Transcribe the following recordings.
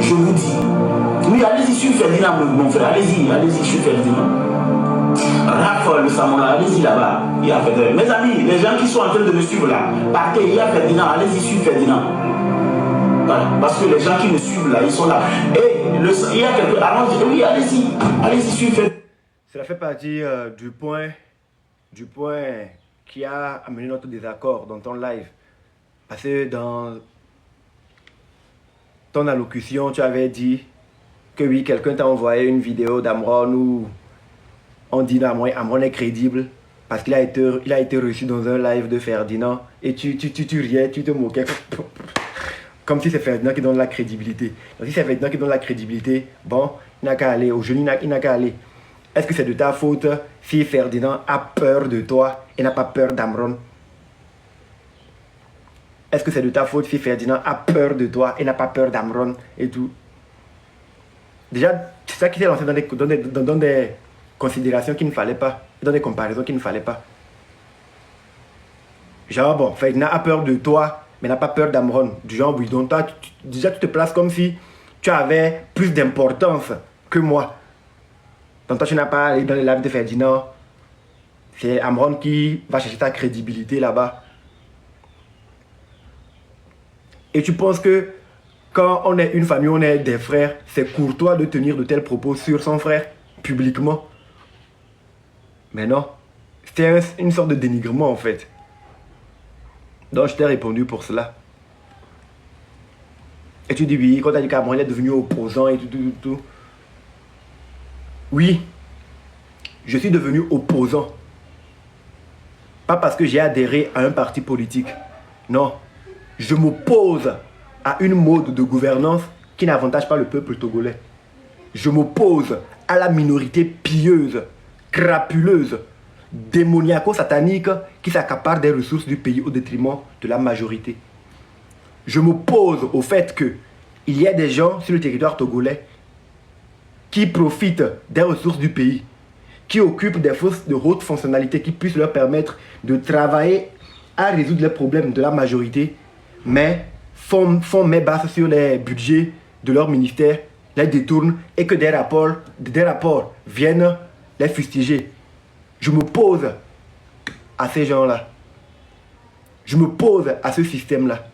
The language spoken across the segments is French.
je vous dis. Oui, allez-y sur Ferdinand, mon frère, allez-y sur Ferdinand. Raph, le Samola, allez-y là-bas. Il y a Ferdinand. Mes amis, les gens qui sont en train de me suivre là, partez, il y a Ferdinand, allez-y sur Ferdinand. Voilà. Parce que les gens qui me suivent là, ils sont là. Et il y a quelqu'un, allons-y, oui, allez-y sur Ferdinand. Cela fait partie du point qui a amené notre désaccord dans ton live. Parce que dans ton allocution, tu avais dit que oui, quelqu'un t'a envoyé une vidéo d'Amron où on dit qu'Amron est crédible parce qu'il a été reçu dans un live de Ferdinand et tu riais, tu te moquais comme si c'est Ferdinand qui donne la crédibilité. Donc si c'est Ferdinand qui donne la crédibilité, bon, il n'a qu'à aller, au genou il n'a qu'à aller. Est-ce que c'est de ta faute si Ferdinand a peur de toi et n'a pas peur d'Amron? Est-ce que c'est de ta faute si Ferdinand a peur de toi et n'a pas peur d'Amron et tout? Déjà, c'est ça qui s'est lancé dans des considérations qu'il ne fallait pas, dans des comparaisons qu'il ne fallait pas. Genre, bon, Ferdinand a peur de toi, mais n'a pas peur d'Amron. Du genre, oui, donc toi, déjà tu te places comme si tu avais plus d'importance que moi. Donc toi, tu n'as pas allé dans les lives de Ferdinand. C'est Amron qui va chercher ta crédibilité là-bas. Et tu penses que quand on est une famille, on est des frères, c'est courtois de tenir de tels propos sur son frère, publiquement. Mais non, c'est une sorte de dénigrement en fait. Donc je t'ai répondu pour cela. Et tu dis oui, quand tu as dit qu'Amron est devenu opposant et tout. Oui, je suis devenu opposant. Pas parce que j'ai adhéré à un parti politique. Non, je m'oppose à une mode de gouvernance qui n'avantage pas le peuple togolais. Je m'oppose à la minorité pieuse, crapuleuse, démoniaco-satanique qui s'accapare des ressources du pays au détriment de la majorité. Je m'oppose au fait qu'il y ait des gens sur le territoire togolais qui profitent des ressources du pays, qui occupent des postes de haute fonctionnalité qui puissent leur permettre de travailler à résoudre les problèmes de la majorité, mais font main basse sur les budgets de leur ministère, les détournent et que des rapports viennent les fustiger. Je m'oppose à ces gens-là. Je m'oppose à ce système-là.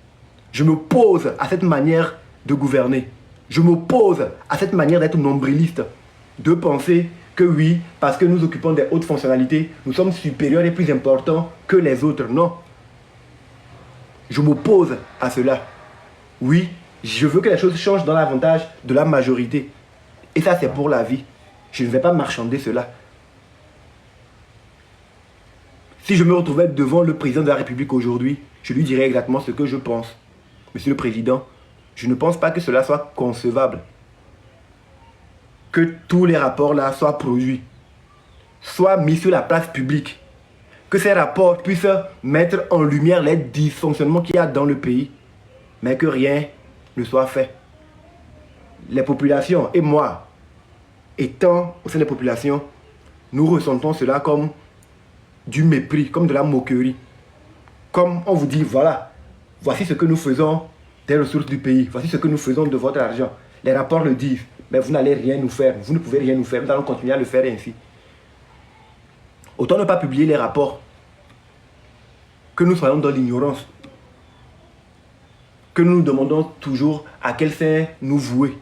Je m'oppose à cette manière de gouverner. Je m'oppose à cette manière d'être nombriliste, de penser que oui, parce que nous occupons des hautes fonctionnalités, nous sommes supérieurs et plus importants que les autres. Non. Je m'oppose à cela. Oui, je veux que les choses changent dans l'avantage de la majorité. Et ça, c'est pour la vie. Je ne vais pas marchander cela. Si je me retrouvais devant le président de la République aujourd'hui, je lui dirais exactement ce que je pense. Monsieur le Président, je ne pense pas que cela soit concevable. Que tous les rapports là soient produits, soient mis sur la place publique. Que ces rapports puissent mettre en lumière les dysfonctionnements qu'il y a dans le pays, mais que rien ne soit fait. Les populations, et moi, étant au sein des populations, nous ressentons cela comme du mépris, comme de la moquerie. Comme on vous dit, voilà, voici ce que nous faisons des ressources du pays, voici ce que nous faisons de votre argent. Les rapports le disent, mais vous n'allez rien nous faire, vous ne pouvez rien nous faire, nous allons continuer à le faire ainsi. Autant ne pas publier les rapports, que nous soyons dans l'ignorance, que nous nous demandons toujours à quel sein nous vouer.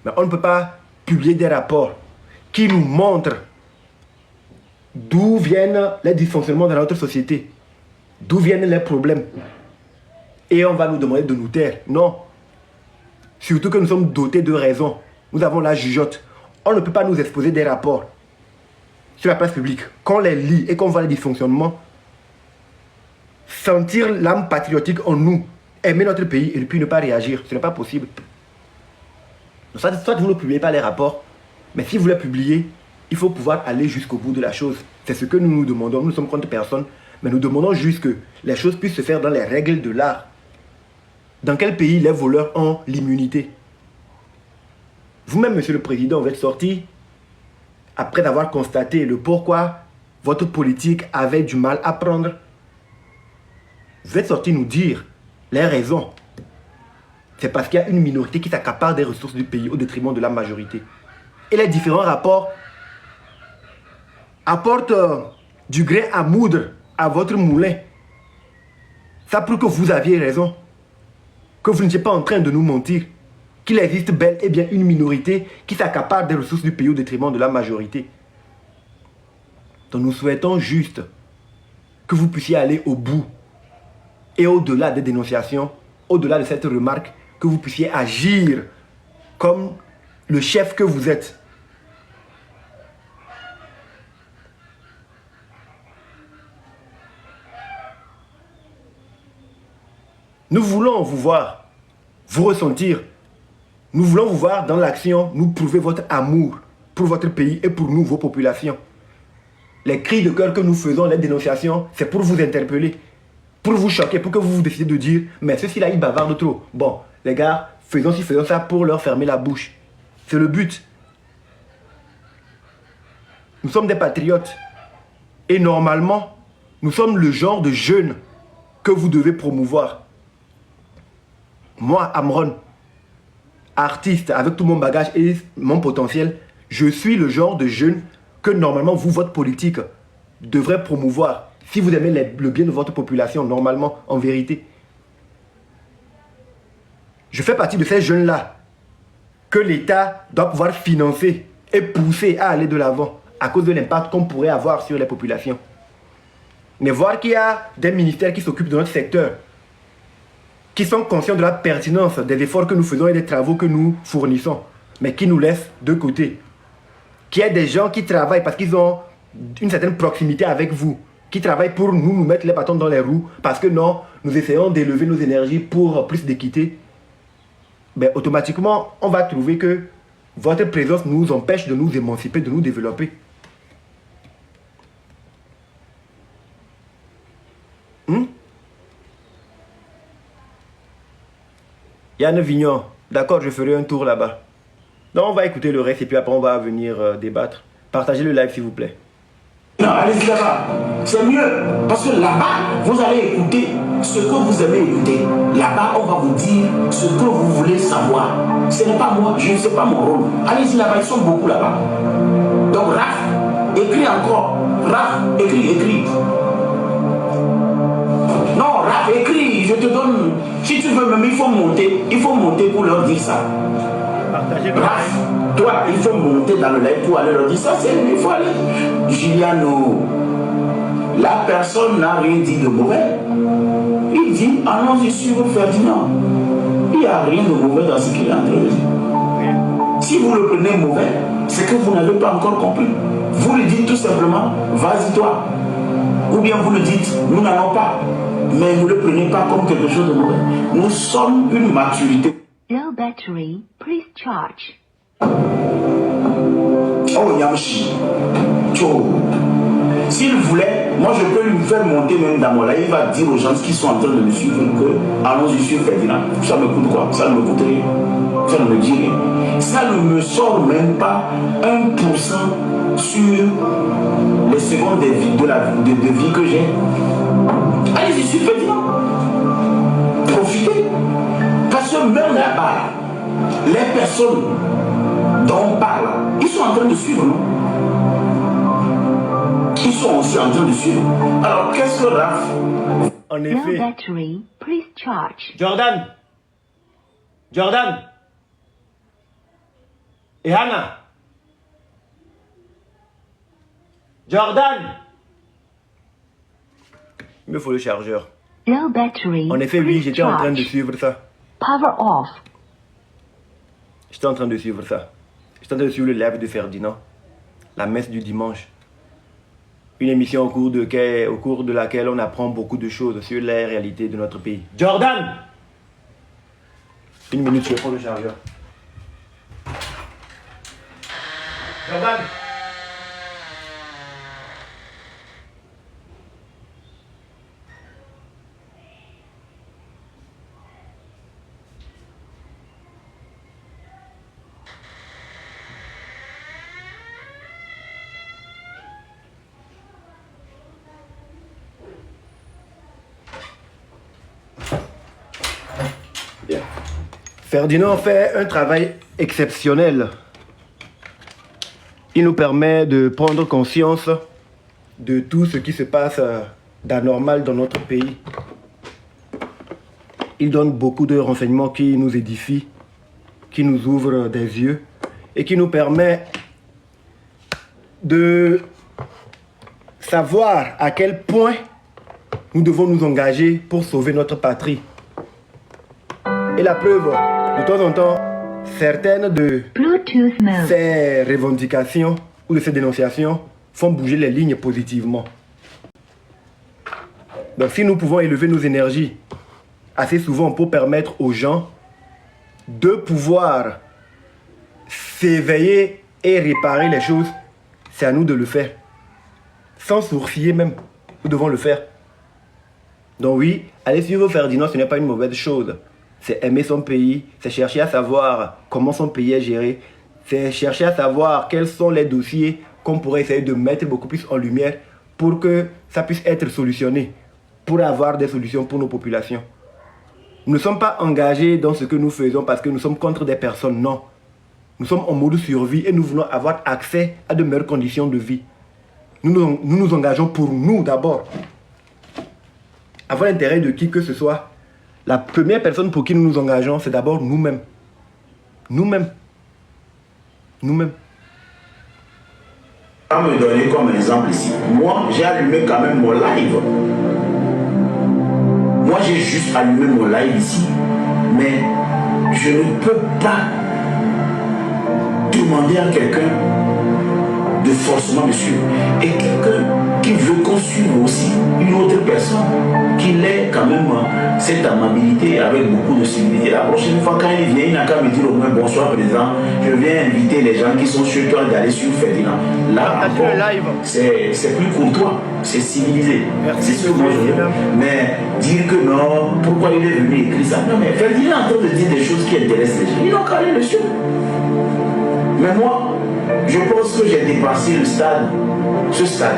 Mais on ne peut pas publier des rapports qui nous montrent d'où viennent les dysfonctionnements de notre société, d'où viennent les problèmes. Et on va nous demander de nous taire. Non. Surtout que nous sommes dotés de raison. Nous avons la jugeote. On ne peut pas nous exposer des rapports sur la place publique. Quand on les lit et qu'on voit les dysfonctionnements, sentir l'âme patriotique en nous, aimer notre pays et puis ne pas réagir, ce n'est pas possible. Soit vous ne publiez pas les rapports, mais si vous les publiez, il faut pouvoir aller jusqu'au bout de la chose. C'est ce que nous nous demandons. Nous ne sommes contre personne, mais nous demandons juste que les choses puissent se faire dans les règles de l'art. Dans quel pays les voleurs ont l'immunité? Vous-même, Monsieur le Président, vous êtes sorti après avoir constaté le pourquoi votre politique avait du mal à prendre. Vous êtes sorti nous dire les raisons. c'est parce qu'il y a une minorité qui s'accapare des ressources du pays au détriment de la majorité. Et les différents rapports apportent du grain à moudre à votre moulin. Ça prouve que vous aviez raison, que vous n'étiez pas en train de nous mentir, qu'il existe bel et bien une minorité qui s'accapare des ressources du pays au détriment de la majorité. Donc nous souhaitons juste que vous puissiez aller au bout et au-delà des dénonciations, au-delà de cette remarque, que vous puissiez agir comme le chef que vous êtes. Nous voulons vous voir, vous ressentir. Nous voulons vous voir dans l'action, nous prouver votre amour pour votre pays et pour nous, vos populations. Les cris de cœur que nous faisons, les dénonciations, c'est pour vous interpeller, pour vous choquer, pour que vous décidez de dire « Mais ceux-ci là, ils bavardent trop. » Bon, les gars, faisons ça pour leur fermer la bouche. C'est le but. Nous sommes des patriotes. Et normalement, nous sommes le genre de jeunes que vous devez promouvoir. Moi, Amron, artiste avec tout mon bagage et mon potentiel, je suis le genre de jeune que normalement vous, votre politique, devrez promouvoir. Si vous aimez le bien de votre population, normalement, en vérité. Je fais partie de ces jeunes-là que l'État doit pouvoir financer et pousser à aller de l'avant à cause de l'impact qu'on pourrait avoir sur les populations. Mais voir qu'il y a des ministères qui s'occupent de notre secteur, qui sont conscients de la pertinence des efforts que nous faisons et des travaux que nous fournissons, mais qui nous laissent de côté. Qu'il y ait des gens qui travaillent parce qu'ils ont une certaine proximité avec vous, qui travaillent pour nous mettre les bâtons dans les roues, parce que non, nous essayons d'élever nos énergies pour plus d'équité. Ben, automatiquement, on va trouver que votre présence nous empêche de nous émanciper, de nous développer. Yann Vignon, d'accord, je ferai un tour là-bas. Donc on va écouter le reste et puis après on va venir débattre. Partagez le live s'il vous plaît. Non, allez-y là-bas. C'est mieux. Parce que là-bas, vous allez écouter ce que vous aimez écouter. Là-bas, on va vous dire ce que vous voulez savoir. Ce n'est pas moi, je ne sais pas mon rôle. Allez-y là-bas, ils sont beaucoup là-bas. Donc, Raph, écris encore. Raph, écris. Non, Raph, écris, je te donne. Si tu veux même, il faut monter pour leur dire ça. Partagez le Raph, live. toi, il faut monter dans le live pour aller leur dire ça, il faut aller. Juliano, la personne n'a rien dit de mauvais. Il dit, allons-y sur Ferdinand. Il n'y a rien de mauvais dans ce qu'il est en train de dire. Si vous le prenez mauvais, c'est que vous n'avez pas encore compris. Vous lui dites tout simplement, vas-y toi. Ou bien vous le dites, nous n'allons pas. Mais ne le prenez pas comme quelque chose de mauvais. Nous sommes une maturité. Low battery, please charge. Oh, Yamchi. Tcho. S'il voulait, moi je peux lui faire monter même dans mon live. Il va dire aux gens qui sont en train de me suivre que allons-y sur Ferdinand. Ça me coûte quoi? Ça ne me coûte rien. Ça ne me dit rien. Ça ne me sort même pas 1% sur les secondes de vie, de vie que j'ai. Allez-y sur Ferdinand. Profitez. Parce que même là-bas, les personnes dont on parle, ils sont en train de suivre, non? Ils sont aussi en train de suivre. Alors, qu'est-ce que Raph? En Low effet. battery, please charge. Jordan. Et Hannah. Jordan. Il me faut le chargeur. Low battery, En effet, oui, please j'étais en train de charge. suivre ça. Power off. J'étais en train de suivre ça. J'étais en train de suivre le live de Ferdinand. La messe du dimanche. Une émission au cours de laquelle on apprend beaucoup de choses sur la réalité de notre pays. Jordan! Une minute, je prends le chargeur. Jordan! Bien. Ferdinand fait un travail exceptionnel. Il nous permet de prendre conscience de tout ce qui se passe d'anormal dans notre pays. Il donne beaucoup de renseignements qui nous édifient, qui nous ouvrent des yeux et qui nous permet de savoir à quel point nous devons nous engager pour sauver notre patrie. Et la preuve, de temps en temps, certaines de Bluetooth mode. ces revendications ou de ces dénonciations font bouger les lignes positivement. Donc si nous pouvons élever nos énergies assez souvent pour permettre aux gens de pouvoir s'éveiller et réparer les choses, c'est à nous de le faire. Sans sourciller même, nous devons le faire. Donc oui, aller suivre Ferdinand, ce n'est pas une mauvaise chose. C'est aimer son pays, c'est chercher à savoir comment son pays est géré, c'est chercher à savoir quels sont les dossiers qu'on pourrait essayer de mettre beaucoup plus en lumière pour que ça puisse être solutionné, pour avoir des solutions pour nos populations. Nous ne sommes pas engagés dans ce que nous faisons parce que nous sommes contre des personnes, non. Nous sommes en mode survie et nous voulons avoir accès à de meilleures conditions de vie. Nous nous engageons pour nous d'abord. Avant l'intérêt de qui que ce soit, la première personne pour qui nous nous engageons, c'est d'abord nous-mêmes. Nous-mêmes. Nous-mêmes. On va me donner comme exemple ici. Moi, j'ai allumé quand même mon live. Moi, j'ai juste allumé mon live ici. Mais je ne peux pas demander à quelqu'un de forcément me suivre. Et quelqu'un qui veut qu'on suive aussi une autre personne, qu'il ait quand même cette amabilité avec beaucoup de civilité. La prochaine fois, quand il vient, il n'a qu'à me dire au moins bonsoir président, je viens inviter les gens qui sont chez toi d'aller sur Ferdinand. Là encore, c'est plus courtois, c'est civilisé. C'est ce que moi je veux. Mais dire que non, pourquoi il est venu écrire ça? Non, mais Ferdinand est en train de dire des choses qui intéressent les gens. Il n'a qu'à aller le suivre. Mais moi, je pense que j'ai dépassé le stade, ce stade.